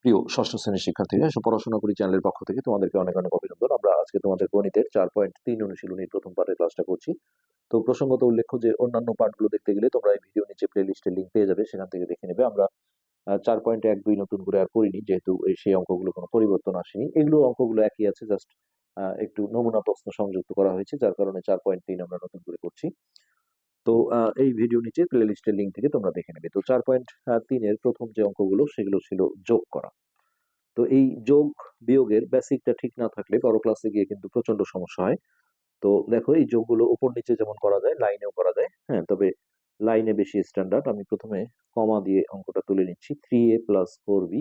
প্রিয় ষষ্ঠ শ্রেণীর শিক্ষার্থীরা, পড়াশোনা করি চ্যানেলের পক্ষ থেকে তোমাদেরকে অনেক অনেক অভিনন্দন। আমরা আজকে তোমাদের গণিতের 4.3 অনুশীলনীর প্রথম পাঠের ক্লাসটা করছি। তো প্রসঙ্গত উল্লেখ্য যে অন্যান্য পাঠগুলো দেখতে গেলে তোমরা এই ভিডিও নিচে প্লে লিস্টের লিঙ্ক পেয়ে যাবে, সেখান থেকে দেখে নেবে। আমরা 4.12 নতুন করে আর করিনি, যেহেতু সেই অঙ্কগুলো কোনো পরিবর্তন আসেনি। এগুলো অঙ্কগুলো একই আছে, জাস্ট একটু নমুনা প্রশ্ন সংযুক্ত করা হয়েছে, যার কারণে 4.3 আমরা নতুন করে করছি। তো এই ভিডিও নিচে প্লে লিস্টের লিঙ্ক থেকে তোমরা দেখে নেবে। তো 4.3 প্রথম যে অঙ্কগুলো সেগুলো ছিল যোগ করা। তো এই যোগ বিয়োগের বেসিকটা ঠিক না থাকলে বড় ক্লাসে গিয়ে কিন্তু প্রচন্ড সমস্যা হয়। তো দেখো, এই যোগগুলো উপর নিচে যেমন করা যায়, লাইনেও করা যায়। হ্যাঁ, তবে লাইনে বেশি স্ট্যান্ডার্ড। আমি প্রথমে কমা দিয়ে অঙ্কটা তুলে নিচ্ছি। 3a প্লাস 4b,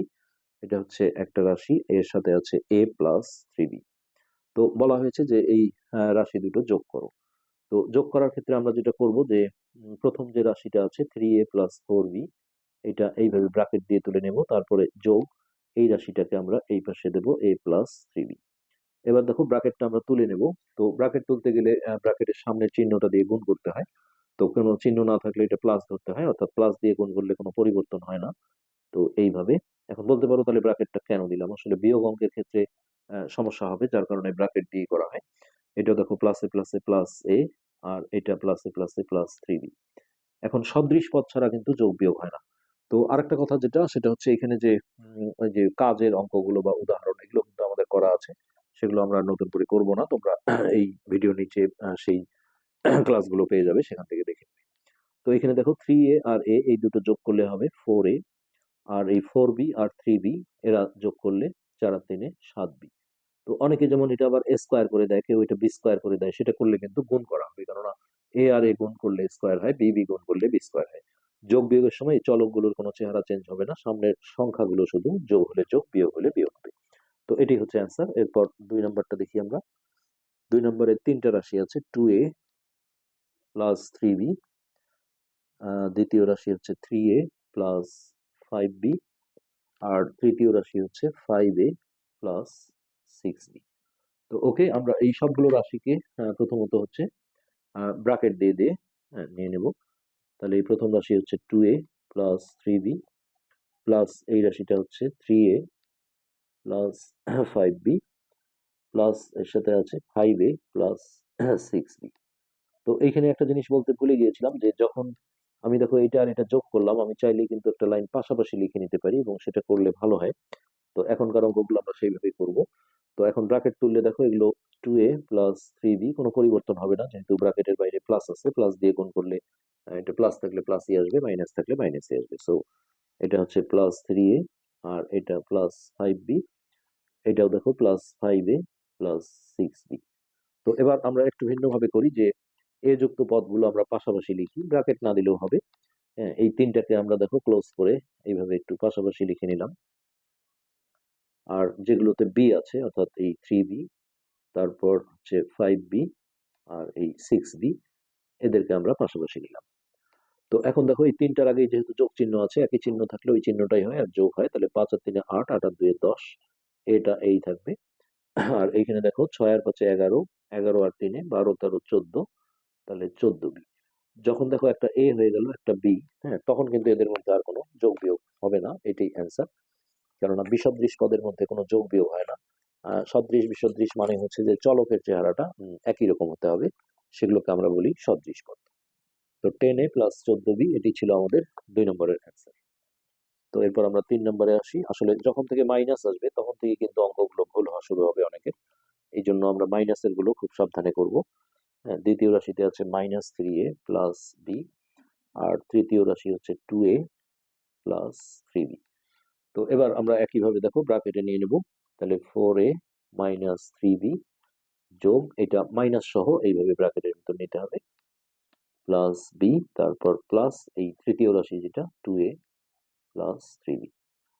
এটা হচ্ছে একটা রাশি, এর সাথে আছে a প্লাস 3b। তো বলা হয়েছে যে এই রাশি দুটো যোগ করো। তো যোগ করার ক্ষেত্রে আমরা যেটা করব যে প্রথম যে রাশিটা আছে 3a প্লাস 4b, এটা এইভাবে ব্র্যাকেট দিয়ে তুলে নেব। তারপরে যোগ এই রাশিটাকে আমরা এই পাশে দেব a প্লাস 3b। এবার দেখো, ব্র্যাকেটটা আমরা তুলে নেব। তো ব্র্যাকেট তুলতে গেলে ব্র্যাকেটের সামনের চিহ্নটা দিয়ে গুণ করতে হয়। তো কোনো চিহ্ন না থাকলে এটা প্লাস ধরতে হয়, অর্থাৎ প্লাস দিয়ে গুণ করলে কোনো পরিবর্তন হয় না। তো এইভাবে এখন বলতে পারো তাহলে ব্র্যাকেটটা কেন দিলাম। আসলে বিয়োগ অঙ্কের ক্ষেত্রে সমস্যা হবে, যার কারণে ব্র্যাকেট দিয়ে করা হয়। এটা দেখো, প্লাসে প্লাসে প্লাস এ, আর এটা প্লাসে প্লাসে প্লাস 3b। এখন সদৃশ পদ ছাড়া কিন্তু যোগ বিয়োগ হয় না। তো আরেকটা কথা যেটা, সেটা হচ্ছে এখানে যে ওই যে কাজের অঙ্কগুলো বা উদাহরণ, এগুলো কিন্তু আমাদের করা আছে। সেগুলো আমরা নতুন করে করব না, তোমরা এই ভিডিও নিচে সেই ক্লাসগুলো পেয়ে যাবে, সেখান থেকে দেখে নেবে। তো এখানে দেখো, 3a আর a এই দুটো যোগ করলে হবে 4a, আর এই 4b আর 3b এরা যোগ করলে 4 আর 3 7b। তো অনেকে যেমন এটা আবার স্কোয়ার করে দেয়, কেউ এটা বি স্কোয়ার করে দেয়। সেটা করলে কিন্তু গুণ করা হবে, কেননা এ আর এ গুণ করলে স্কোয়ার হয়, বি বি গুণ করলে বি স্কোয়ার হয়। যোগ বিয়োগের সময় এই চলকগুলোর কোনো চেহারা চেঞ্জ হবে না, সামনের সংখ্যাগুলো শুধু যোগ হলে যোগ, বিয়োগ হলে বিয়োগ হবে। তো এটি হচ্ছে অ্যান্সার। এরপর 2 নম্বরটা দেখি আমরা। 2 নম্বরে তিনটা রাশি আছে, 2a প্লাস 3b, দ্বিতীয় রাশি হচ্ছে 3a প্লাস 5b, আর তৃতীয় রাশি হচ্ছে 5a প্লাস 6b। তো ওকে, আমরা এই সবগুলো রাশিকে প্রথমত হচ্ছে ব্রাকেট দিয়ে দিয়ে নিয়ে নেব। তাহলে এই প্রথম রাশি হচ্ছে 2a প্লাস 3b, প্লাস এই রাশিটা হচ্ছে 3a প্লাস 5b, প্লাস এর সাথে আছে 5a প্লাস 6b। তো এইখানে একটা জিনিস বলতে ভুলে গিয়েছিলাম, যে যখন আমি দেখো এটা আর এটা যোগ করলাম, আমি চাইলেই কিন্তু একটা লাইন পাশাপাশি লিখে নিতে পারি, এবং সেটা করলে ভালো হয়। তো এখনকার অঙ্কগুলো আমরা সেইভাবেই করব। তো এখন ব্র্যাকেট তুললে দেখো, এগুলো 2a প্লাস 3b, কোনো পরিবর্তন হবে না, যেহেতু ব্র্যাকেটের বাইরে প্লাস আছে। প্লাস দিয়ে গুণ করলে এটা প্লাস থাকলে প্লাসই আসবে, মাইনাস থাকলে মাইনাসই আসবে। সো এটা হচ্ছে প্লাস 3a, আর এটা প্লাস 5b, এটাও দেখো প্লাস 5a প্লাস 6b। তো এবার আমরা একটু ভিন্নভাবে করি, যে এ যুক্ত পদগুলো আমরা পাশাপাশি লিখি, ব্র্যাকেট না দিলেও হবে। হ্যাঁ, এই তিনটাকে আমরা দেখো ক্লোজ করে এইভাবে একটু পাশাপাশি লিখে নিলাম। আর যেগুলোতে বি আছে, অর্থাৎ এই 3b, তারপর হচ্ছে 5b, আর এই 6b, এদেরকে আমরা পাশাপাশি নিলাম। তো এখন দেখো, এই তিনটার আগে যেহেতু যোগ চিহ্ন আছে, একই চিহ্ন থাকলে ওই চিহ্নটাই হয়, আর যোগ হয়। তাহলে 5 আর 3 8, 8 আর 2 10, এটা এই থাকবে। আর এইখানে দেখো 6 আর 5 11, 11 আর 3 12, 13 14, তাহলে 14b। যখন দেখো একটা এ হয়ে গেল, একটা বি, হ্যাঁ, তখন কিন্তু এদের মধ্যে আর কোনো যোগ বিয়োগ হবে না, এটাই অ্যান্সার। কেননা বিসদৃশ পদের মধ্যে কোনো যোগ বিয়োগ হয় না। সদৃশ বিসদৃশ মানে হচ্ছে যে চলকের চেহারাটা একই রকম হতে হবে, সেগুলোকে আমরা বলি সদৃশ পদ। তো 10a প্লাস 14b, এটি ছিল আমাদের 2 নম্বরের অ্যান্সার। তো এরপর আমরা 3 নম্বরে আসি। আসলে যখন থেকে মাইনাস আসবে তখন থেকে কিন্তু অঙ্কগুলো ভুল হওয়া শুরু হবে অনেকের। এই জন্য আমরা মাইনাসের গুলো খুব সাবধানে করব। হ্যাঁ, দ্বিতীয় রাশিতে আছে মাইনাস 3a প্লাস বি, আর তৃতীয় রাশি হচ্ছে 2a প্লাস 3b। তো এবার আমরা একইভাবে দেখো ব্র্যাকেটে নিয়ে নেব। তাহলে 4a মাইনাস 3b যোগ, এটা মাইনাস সহ এইভাবে ব্র্যাকেটের ভিতর নিতে হবে, প্লাস বি, তারপর প্লাস এই তৃতীয় রাশি যেটা 2a প্লাস 3b।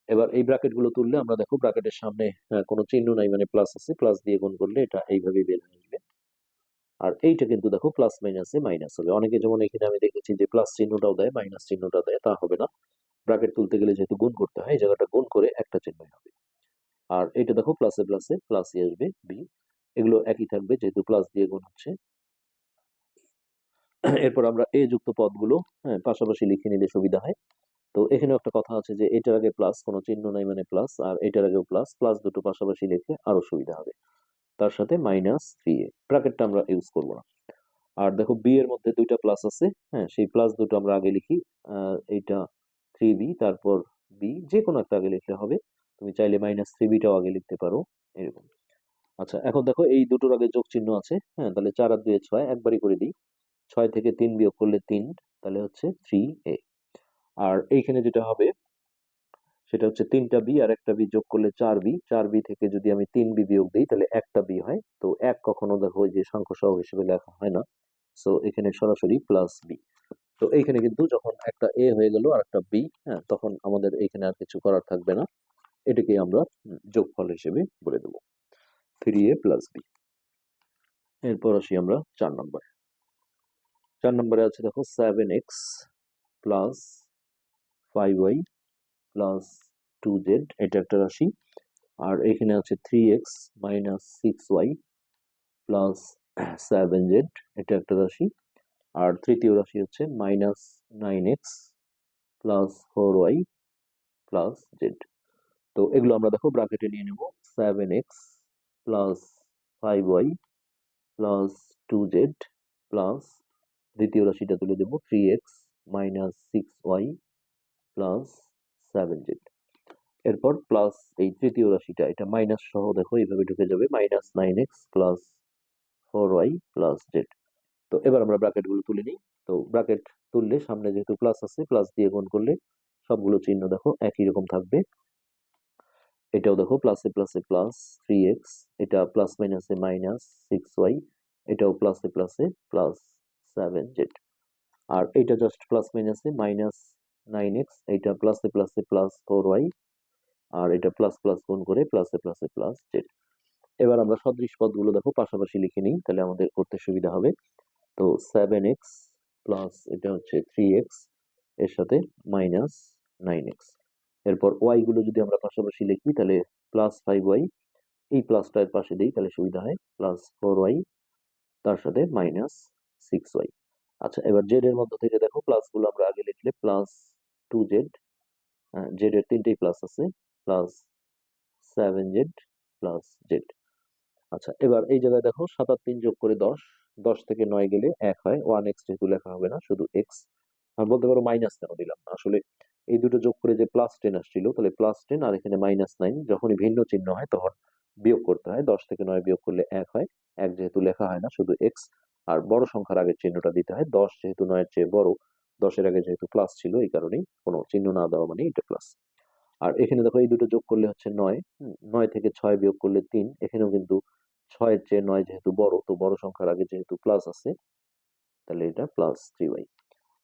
এবার এই ব্র্যাকেট গুলো তুললে আমরা দেখো, ব্র্যাকেটের সামনে কোনো চিহ্ন নাই, মানে প্লাস আছে। প্লাস দিয়ে গুণ করলে এটা এইভাবে বের হয়ে আসবে। আর এইটা কিন্তু দেখো প্লাস মাইনাসে মাইনাস হবে। অনেকে যেমন এখানে আমি দেখেছি যে প্লাস চিহ্নটাও দেয়, মাইনাস চিহ্নটাও দেয়, তা হবে না। ব্র্যাকেট তুলতে গেলে যেহেতু গুণ করতে হয়, এই জায়গাটা গুণ করে একটা চিহ্নই হবে। আর এটা দেখো, প্লাসে প্লাসে প্লাসই আসবে, বি। এগুলো একই থাকবে, যেহেতু প্লাস দিয়ে গুণ হচ্ছে। এরপর আমরা এ যুক্ত পদগুলো পাশাপাশি লিখে নিলে সুবিধা হয়। তো এখানেও একটা কথা আছে যে এটার আগে প্লাস, কোনো চিহ্ন নাই মানে প্লাস, আর এটার আগেও প্লাস, প্লাস দুটো পাশাপাশি লিখলে আরো সুবিধা হবে। তার সাথে -3a, ব্র্যাকেটটা আমরা ইউজ করব না। আর দেখো বি এর মধ্যে দুইটা প্লাস আছে, হ্যাঁ সেই প্লাস দুটো আমরা আগে লিখি। এইটা 3b, তারপর বি, যে কোনো একটা আগে লিখলে হবে। তুমি চাইলে -3bটাও আগে লিখতে পারো, এরকম। আচ্ছা, এখন দেখো এই দুটোর আগে যোগ চিহ্ন আছে, হ্যাঁ তাহলে 4 আর 2 6, একবারই করে দিই। 6 থেকে 3 বিয়োগ করলে 3, তাহলে হচ্ছে 3a। আর এইখানে যেটা হবে সেটা হচ্ছে 3টা বি আর একটা বি যোগ করলে 4b, 4b থেকে যদি আমি 3b বিয়োগ দিই তাহলে একটা বি হয়। তো এক কখনো দেখো ওই যে সংখ্যা সহগ হিসেবে লেখা হয় না, সো এখানে সরাসরি প্লাস বি। তো এইখানে কিন্তু যখন একটা এ হয়ে গেল আর একটা বি, হ্যাঁ তখন আমাদের এইখানে আর কিছু করার থাকবে না, এটাকে আমরা যোগফল হিসেবে বলে দেবো, 3a প্লাস বি। এরপর আসি আমরা 4 নম্বরে। 4 নম্বরে আছে দেখো 7x plus 5y plus 2z, এটা একটা রাশি। আর এখানে আছে 3x minus 6y plus 7z, এটা একটা রাশি। আর তৃতীয় রাশি হচ্ছে -9x plus 4y plus Z. তো এগুলো আমরা দেখো ব্র্যাকেটে নিয়ে নেব। 7x plus 5y plus 2z plus দ্বিতীয় রাশিটা তুলে দেবো 3x minus 6y plus 7z। এরপর প্লাস এই তৃতীয় রাশিটা, এটা মাইনাস সহ দেখো এইভাবে ঢুকে যাবে, -9x plus 4y plus Z. তো এবার আমরা ব্র্যাকেট গুলো তুলে নিই। তো ব্র্যাকেট তুললে সামনে যেহেতু প্লাস আছে, প্লাস দিয়ে গুণ করলে সবগুলো চিহ্ন দেখো একই রকম থাকবে। এটাও দেখো প্লাসে প্লাসে প্লাস 3x, এটা প্লাস মাইনাসে মাইনাস 6y, এটাও প্লাসে প্লাসে প্লাস 7z। আর এটা জাস্ট প্লাস মাইনাসে -9x, এটা প্লাসে প্লাসে প্লাস 4y, আর এটা প্লাস প্লাস গুণ করে প্লাসে প্লাসে প্লাস জেড। এবার আমরা সদৃশ পদগুলো দেখো পাশাপাশি লিখে নিই, তাহলে আমাদের করতে সুবিধা হবে। তো 7x প্লাস এটা হচ্ছে 3x, এর সাথে -9x। এরপর ওয়াই গুলো যদি আমরা পাশাপাশি লিখি তাহলে +5y, এই প্লাসটার পাশে দিই তাহলে সুবিধা হয়, +4y, তার সাথে -6y। আচ্ছা, এবার জেড এর মধ্যে থেকে দেখো প্লাস গুলো আমরা আগে লিখলে +2z, জেড এর তিনটেই প্লাস আছে, +7z প্লাস জেড। আচ্ছা, এবার এই জায়গায় দেখো 7 আর 3 যোগ করে 10, 10 থেকে 9 গেলে 1 হয়, 1x যেহেতু লেখা হবে না, শুধু x। আর বলতে পারো মাইনাস কেন দিলাম না, আসলে এই দুটো যোগ করে যে +10 আসছিল, তাহলে +10 আর এখানে -9, যখনই ভিন্ন চিহ্ন হয় তখন বিয়োগ করতে হয়, 10 থেকে 9 বিয়োগ করলে 1 হয়, 1 যেহেতু লেখা হয় না শুধু x। আর বড় সংখ্যার আগে চিহ্নটা দিতে হয়, 10 যেহেতু 9 এর চেয়ে বড়, 10 এর আগে যেহেতু প্লাস ছিল এই কারণেই কোনো চিহ্ন না দেওয়া মানে এটা প্লাস। আর এখানে দেখো এই দুটো যোগ করলে হচ্ছে 9, 9 থেকে 6 বিয়োগ করলে 3, এখানেও কিন্তু 6 এর চেয়ে 9 যেহেতু বড়, তো বড় সংখ্যার আগে যেহেতু প্লাস আছে তাহলে এটা +3y।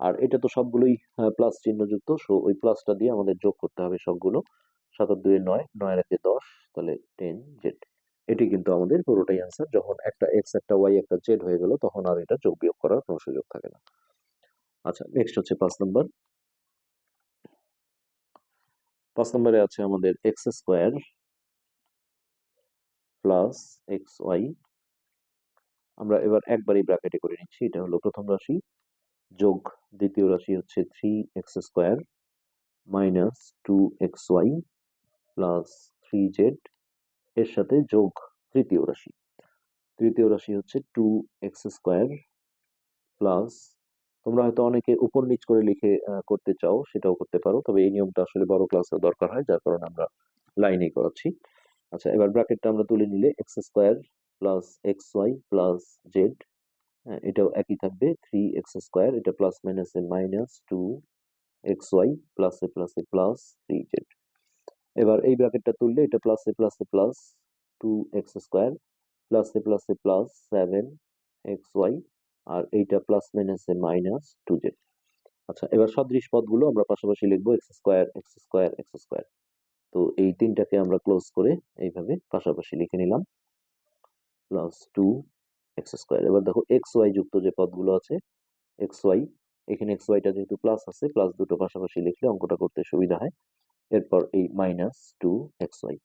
আর এটা তো সবগুলোই প্লাস চিহ্ন যুক্ত, সো ওই প্লাসটা দিয়ে আমাদের যোগ করতে হবে সবগুলো। 7 আর 2 9, 9 আর 1 10, তাহলে 10z। এটি কিন্তু আমাদের পুরোটাই आंसर। যখন একটা x একটা y একটা z হয়ে গেল তখন আর এটা যোগ বিয়োগ করার কোনো সুযোগ থাকে না। আচ্ছা, নেক্সট হচ্ছে 5 নম্বর। 5 নম্বরে আছে আমাদের x² প্লাস xy। আমরা এবার একবারই ব্র্যাকেটে করে নিচ্ছি, এটা হলো প্রথম রাশি, যোগ দ্বিতীয় রাশি হচ্ছে 3x² minus 2xy plus 3z, এর সাথে যোগ তৃতীয় রাশি। তৃতীয় রাশি হচ্ছে 2x² প্লাস, তোমরা হয়তো অনেকে উপর নিচ করে লিখে করতে চাও, সেটাও করতে পারো, তবে এই নিয়মটা আসলে বড় ক্লাসে দরকার হয়, যার কারণে আমরা লাইনেই করাচ্ছি। আচ্ছা, এবার ব্র্যাকেটটা আমরা তুলে নিলে x² plus xy plus Z, হ্যাঁ এটাও একই থাকবে, 3x², এটা প্লাস মাইনাসে মাইনাস 2xy প্লাসে প্লাসে প্লাস 3z। এবার এই ব্র্যাকেটটা তুললে এটা প্লাসে প্লাসে প্লাস 2x² প্লাসে প্লাসে প্লাস 7xy, আর এইটা প্লাস মাইনাসে মাইনাস 2z। আচ্ছা, এবার সদৃশ পদগুলো আমরা পাশাপাশি লিখবো, x², তো এই তিনটাকে আমরা ক্লোজ করে এইভাবে পাশাপাশি লিখে নিলাম, +2x²। এবার দেখো xy যুক্ত যে পদগুলো আছে, xy, এখানে xyটা যেহেতু প্লাস আছে, প্লাস দুটো পাশাপাশি লিখলে অঙ্কটা করতে সুবিধা হয়। এরপর এই -2xy।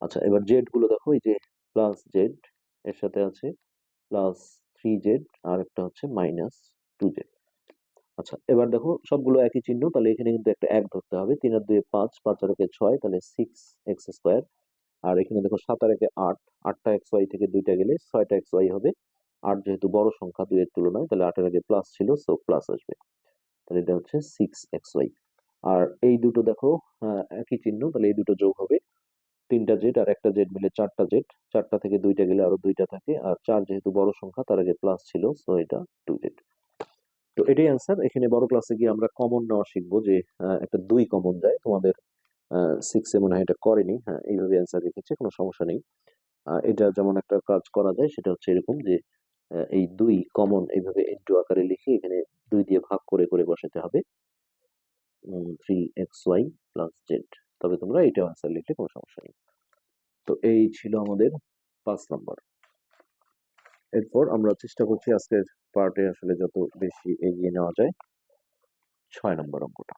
আচ্ছা, এবার জেড গুলো দেখো, এই যে প্লাস জেড, এর সাথে আছে +3z, আর একটা হচ্ছে -2z। আচ্ছা, এবার দেখো সবগুলো একই চিহ্ন, তাহলে এখানে কিন্তু একটা এক ধরতে হবে। 3 আর 2 5, 5 আর 1 6, তাহলে 6x²। আর এখানে দেখো 7 আর 1 8, 8টা xy থেকে 2টা গেলে 6টা xy হবে। 8 যেহেতু বড় সংখ্যা 2 এর তুলনায়, তাহলে 8 এর আগে প্লাস ছিল, সো প্লাস আসবে। তাহলে এটা হচ্ছে 6xy। আর এই দুটো দেখো একই চিহ্ন, তাহলে এই দুটো যোগ হবে। 3টা জেড আর একটা জেড মিলে 4টা জেড। 4টা থেকে 2টা গেলে আরো 2টা থাকে, আর 4 যেহেতু বড় সংখ্যা তার আগে প্লাস ছিল, সো এটা 2z। তো এটাই অ্যান্সার। এখানে বড় ক্লাসে গিয়ে আমরা কমন নেওয়া শিখবো, যে একটা 2 কমন যায়। তোমাদের 6 মনে হয় এটা করেনি। হ্যাঁ, এইভাবে অ্যান্সার রেখেছে, কোনো সমস্যা নেই। এটা যেমন একটা কাজ করা যায়, সেটা হচ্ছে এরকম যে এই 2 কমন এইভাবে ইনটু আকারে লিখে এখানে 2 দিয়ে ভাগ করে করে বসাতে হবে। 3xy plus Z. তবে তোমরা এটা অ্যান্সার লিখলে কোনো সমস্যা নেই। তো এই ছিল আমাদের 5 নাম্বার। এরপর আমরা চেষ্টা করছি আজকের পার্টে আসলে যত বেশি এগিয়ে নেওয়া যায়। 6 নম্বর অঙ্কটা।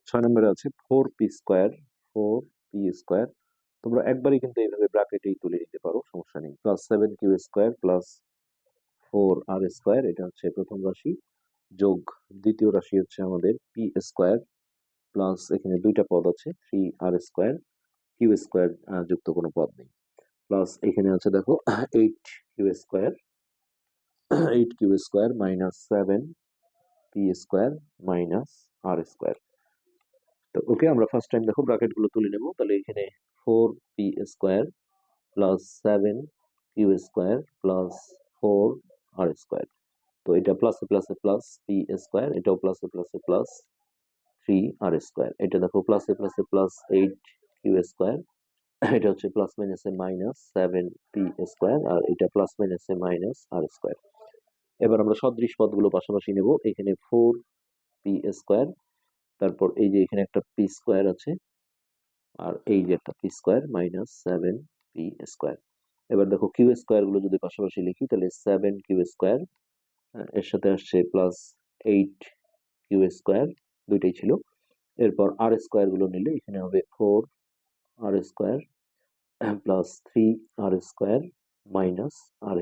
6 নম্বরে আছে 4p²। 4p²। তোমরা একবারই কিন্তু এইভাবে ব্র্যাকেটেই তুলে নিতে পারো, সমস্যা নেই। প্লাস 7q² প্লাস 4r², এটা হচ্ছে প্রথম রাশি, যোগ দ্বিতীয় রাশি হচ্ছে আমাদের p² প্লাস এখানে দুইটা পদ আছে 3r², q² যুক্ত কোনো পদ নেই। প্লাস এখানে আছে দেখো 8q² 8q² minus 7p² minus r²। তো ওকে, আমরা ফার্স্ট টাইম দেখো ব্র্যাকেট গুলো তুলে নেব। তাহলে এখানে 4p² plus 7q² plus 4r²। তো এটা প্লাসে প্লাসে প্লাস p², এটাও প্লাসে প্লাসে প্লাস 3r²। এটা দেখো প্লাসে প্লাসে প্লাস 8q², এটা হচ্ছে প্লাস মাইনাসে মাইনাস 7p², আর এটা প্লাস মাইনাসে মাইনাস r²। এবার আমরা সদৃশ পদগুলো পাশাপাশি নেব। এখানে 4p², তারপর এই যে এখানে একটা p² আছে, আর এই যে একটা p² মাইনাস 7p²। এবার দেখো q² গুলো যদি পাশাপাশি লিখি, তাহলে 7q², এর সাথে আসছে প্লাস 8q², দুইটাই ছিল। এরপর r² গুলো নিলে এখানে হবে 4r² plus 3r² minus r²।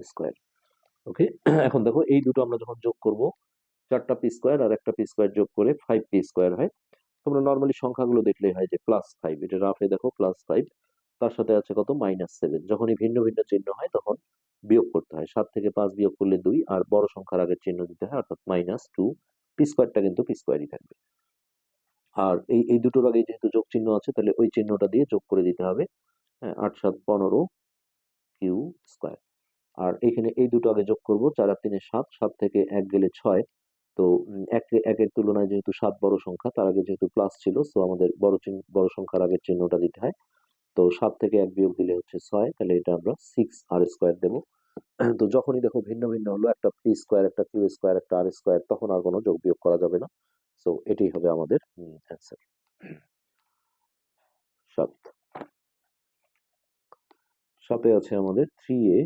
ওকে, এখন দেখো এই দুটো আমরা যখন যোগ করব, 4টা p² আর একটা p² যোগ করে 5p² হয়। তোমরা নর্মালি সংখ্যাগুলো দেখলেই হয় যে +5, এটা রাফে দেখো +5, তার সাথে আছে কত -7। যখনই ভিন্ন ভিন্ন চিহ্ন হয় তখন বিয়োগ করতে হয়। 7 থেকে 5 বিয়োগ করলে 2, আর বড় সংখ্যার আগের চিহ্ন দিতে হয়, অর্থাৎ -2। p²টা কিন্তু p²ই থাকবে। আর এই দুটোর আগে যেহেতু যোগ চিহ্ন আছে, তাহলে ওই চিহ্নটা দিয়ে যোগ করে দিতে হবে। হ্যাঁ, 8 7 15q²। আর এখানে এই দুটো আগে যোগ করব, 4 আর 3 7, 7 থেকে 1 গেলে 6। তো একের তুলনায় যেহেতু 7 বড় সংখ্যা, তার আগে যেহেতু প্লাস ছিল, সো আমাদের বড় সংখ্যার আগের চিহ্নটা দিতে হয়। তো 7 থেকে 1 বিয়োগ দিলে হচ্ছে 6, তাহলে এটা আমরা 6r² দেব। তো যখনই দেখো ভিন্ন ভিন্ন হলো, একটা p², একটা q², একটা r², তখন আর কোনো যোগ বিয়োগ করা যাবে না। সো এটাই হবে আমাদের অ্যান্সার। 7 7 আছে আমাদের 3a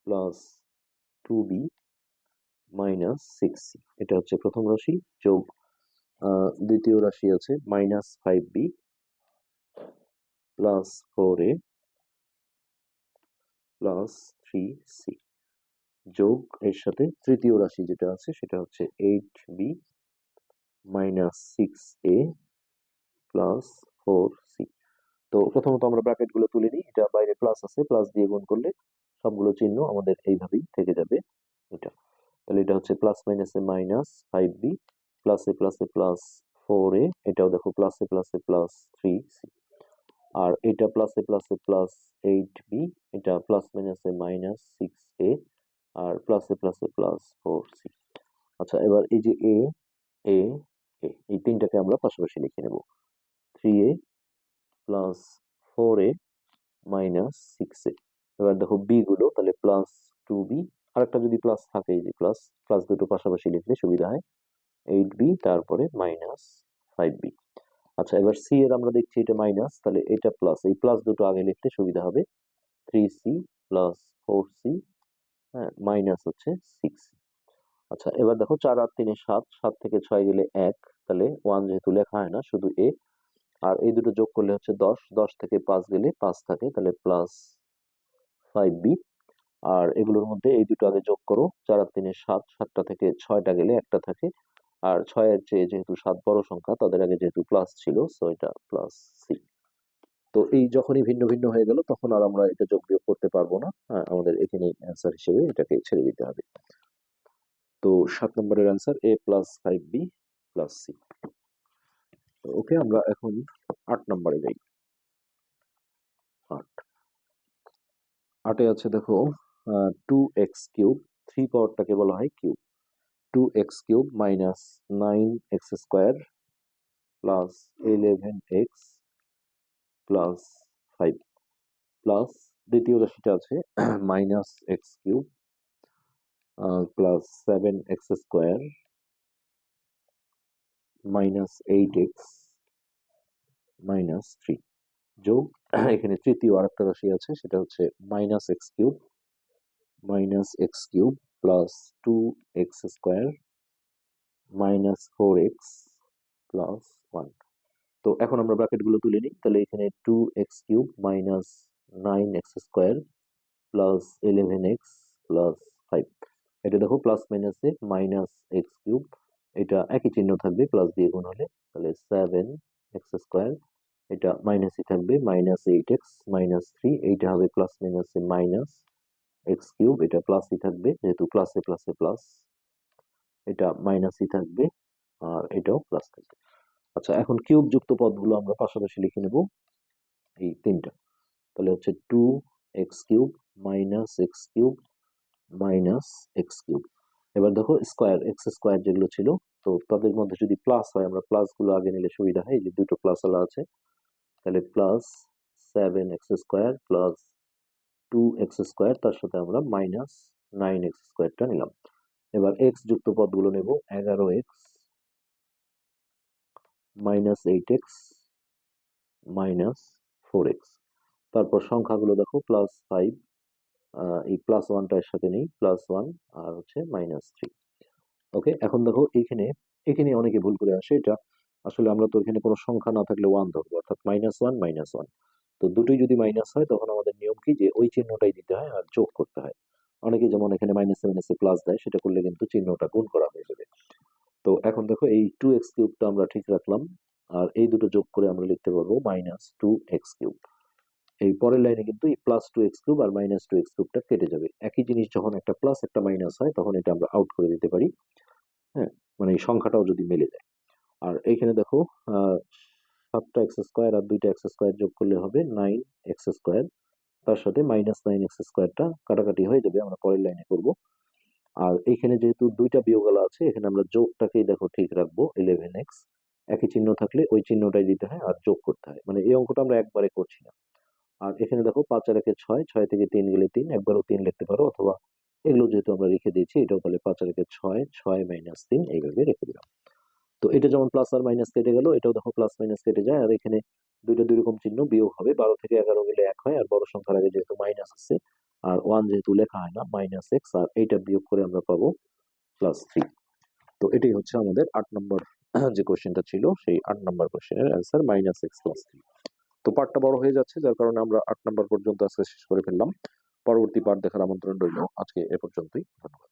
plus 2b minus 6c, এটা হচ্ছে প্রথম রাশি, যোগ দ্বিতীয় রাশি আছে -5b plus 4a plus 3c, যোগ এর সাথে তৃতীয় রাশি যেটা আছে সেটা হচ্ছে 8b minus 6a plus 4c। তো প্রথমত আমরা ব্র্যাকেট গুলো তুলে নিই। এটা বাইরে প্লাস আছে, প্লাস দিয়ে গুণ করলে সবগুলো চিহ্ন আমাদের এইভাবেই থেকে যাবে। এটা, তাহলে এটা হচ্ছে প্লাস মাইনাসে মাইনাস 5b, প্লাসে প্লাসে প্লাস 4a, এটাও দেখো প্লাসে প্লাসে প্লাস 3c, আর এটা প্লাসে প্লাসে প্লাস 8b, এটা প্লাস মাইনাসে মাইনাস 6a, আর প্লাসে প্লাসে প্লাস 4c। আচ্ছা, এবার এই যে এ এ এ এই তিনটাকে আমরা পাশাপাশি লিখে নেব। 3a plus 4a minus 6a। এবার দেখো বি গুলো, তাহলে প্লাস 2b, আরেকটা যদি প্লাস থাকে, এই যে প্লাস প্লাস দুটো পাশাপাশি লিখলে সুবিধা হয়, 8b তারপরে মাইনাস 5b। আচ্ছা, এবার সি এর আমরা দেখছি এটা মাইনাস, তাহলে এটা প্লাস, এই প্লাস দুটো আগে লিখলে সুবিধা হবে, 3c প্লাস 4c, হ্যাঁ, মাইনাস হচ্ছে 6c। আচ্ছা, এবার দেখো 4 আর 3 7, 7 থেকে 6 গেলে 1, তাহলে 1 যেহেতু লেখা হয় না, শুধু এ, আর এই দুটো যোগ করলে হচ্ছে 10, 10 থেকে 5 গেলে 5 থাকে, তাহলে প্লাস 5b, আর এগুলোর মধ্যে এই দুটো আগে যোগ করো, 4 আর 3 7, 7টা থেকে 6টা গেলে একটা থাকে। আর 6 এর চেয়ে যেহেতু 7 বড় সংখ্যা, তাদের আগে যেহেতু প্লাস ছিল, সো এটা প্লাস সি। তো এই যখনই ভিন্ন ভিন্ন হয়ে গেল তখন আর আমরা এটা যোগ বিয়োগ করতে পারবো না, হ্যাঁ, আমাদের এখানে অ্যান্সার হিসেবে এটাকে ছেড়ে দিতে হবে। তো 7 নম্বরের অ্যান্সার এ প্লাস 5বি প্লাস সি। ওকে, আমরা এখন 8 নম্বরে যাই। 8 8 আছে দেখো 2x³ 3 পাওয়ারটাকে বলা হয় cube. 2x³ minus 9x² plus 11x plus 5 plus দ্বিতীয় রাশিটা আছে minus x³ plus 7x² minus 8x minus 3 যোগ এখানে তৃতীয় আরেকটা রাশি আছে, সেটা হচ্ছে minus x³ plus 2x² minus 4x plus 1। তো এখন আমরা ব্র্যাকেটগুলো তুলে নিই। তাহলে এখানে 2x³ minus 9x² plus 11x plus 5। এটা দেখো প্লাস মাইনাসে মাইনাস x³ এটা একই চিহ্ন থাকবে, প্লাস দিয়ে গুণ হলে, তাহলে 7x²। এটা মাইনাসই থাকবে, মাইনাস 8x মাইনাস 3, এইটা হবে প্লাস মাইনাসে মাইনাস x³ এটা প্লাসই থাকবে, যেহেতু প্লাসে প্লাসে প্লাস, এটা মাইনাসই থাকবে, আর এটাও প্লাস থাকবে। আচ্ছা, এখন কিউব যুক্ত পদগুলো আমরা পাশাপাশি লিখে নেব, এই তিনটা। তাহলে হচ্ছে 2x³ minus x³ minus x³। এবার দেখো স্কোয়ার x² যেগুলো ছিল, তো তাদের মধ্যে যদি প্লাস হয়, আমরা প্লাস গুলো আগে নিলে সুবিধা হয়, এই যে দুটো প্লাস আলা আছে, তাহলে প্লাস 7x² প্লাস 2x², তার সাথে আমরা মাইনাস 9x² নিলাম। এবার এক্স যুক্ত পদগুলো নেব, 11x minus 8x minus 4x। তারপর সংখ্যাগুলো দেখো প্লাস 5, এই প্লাস 1টা এর সাথে নেই, প্লাস 1 আর হচ্ছে মাইনাস 3। ওকে, এখন দেখো এখানে এখানে অনেকে ভুল করে আসে, এটা আসলে আমরা তো এখানে কোনো সংখ্যা না থাকলে 1 ধরবো, অর্থাৎ -1 -1। তো দুটোই যদি মাইনাস হয় তখন আমাদের নিয়ম কি, যে ওই চিহ্নটাই দিতে হয় আর যোগ করতে হয়। অনেকে যেমন এখানে মাইনাসে মাইনাসে প্লাস দেয়, সেটা করলে কিন্তু চিহ্নটা গুণ করা হয়ে যাবে। তো এখন দেখো এই 2x³ আমরা ঠিক রাখলাম, আর এই দুটো যোগ করে আমরা লিখতে পারবো -2x³। এই পরের লাইনে কিন্তু এই +2x³ আর -2x³ কেটে যাবে। একই জিনিস যখন একটা প্লাস একটা মাইনাস হয় তখন এটা আমরা আউট করে দিতে পারি, হ্যাঁ, মানে এই সংখ্যাটাও যদি মিলে যায়। আর এইখানে দেখো 7টা x² আর 2টা x² যোগ করলে হবে 9x², তার সাথে -9x²টা কাটাকাটি হয়ে যাবে, আমরা পরের লাইনে করব। আর এইখানে যেহেতু দুইটা বিয়োগালা আছে, এখানে আমরা যোগটাকেই দেখো ঠিক রাখবো, 11x। একই চিহ্ন থাকলে ওই চিহ্নটাই দিতে হয় আর যোগ করতে হয়, মানে এই অঙ্কটা আমরা একবারে করছি না। আর এখানে দেখো 5 আর 1 6, 6 থেকে 3 গেলে 3, একবারও 3 লিখতে পারো, অথবা এগুলো যেহেতু আমরা রেখে দিয়েছি, এটাও তাহলে 5 আর 1 6, 6 মাইনাস 3 এইভাবে রেখে দিলাম। তো এটা যেমন প্লাস আর মাইনাস কেটে গেল, এটাও দেখো প্লাস মাইনাস কেটে যায়, আর এখানে দুইটা দুই রকম চিহ্ন, বিয়োগ হবে, 12 থেকে 11 গেলে 1 হয়, আর বড় সংখ্যার আগে যেহেতু মাইনাস আছে আর 1 যেহেতু লেখা হয় না, -x, আর এইটা বিয়োগ করে আমরা পাবো +3। তো এটাই হচ্ছে আমাদের 8 নম্বর যে কোশ্চেনটা ছিল, সেই 8 নম্বর কোশ্চেনের অ্যান্সার -x + 3। তো পার্টটা বড় হয়ে যাচ্ছে, যার কারণে আমরা 8 নম্বর পর্যন্ত আজকে শেষ করে ফেললাম। পরবর্তী পার্ট দেখার আমন্ত্রণ রইল। আজকে এ পর্যন্তই, ধন্যবাদ।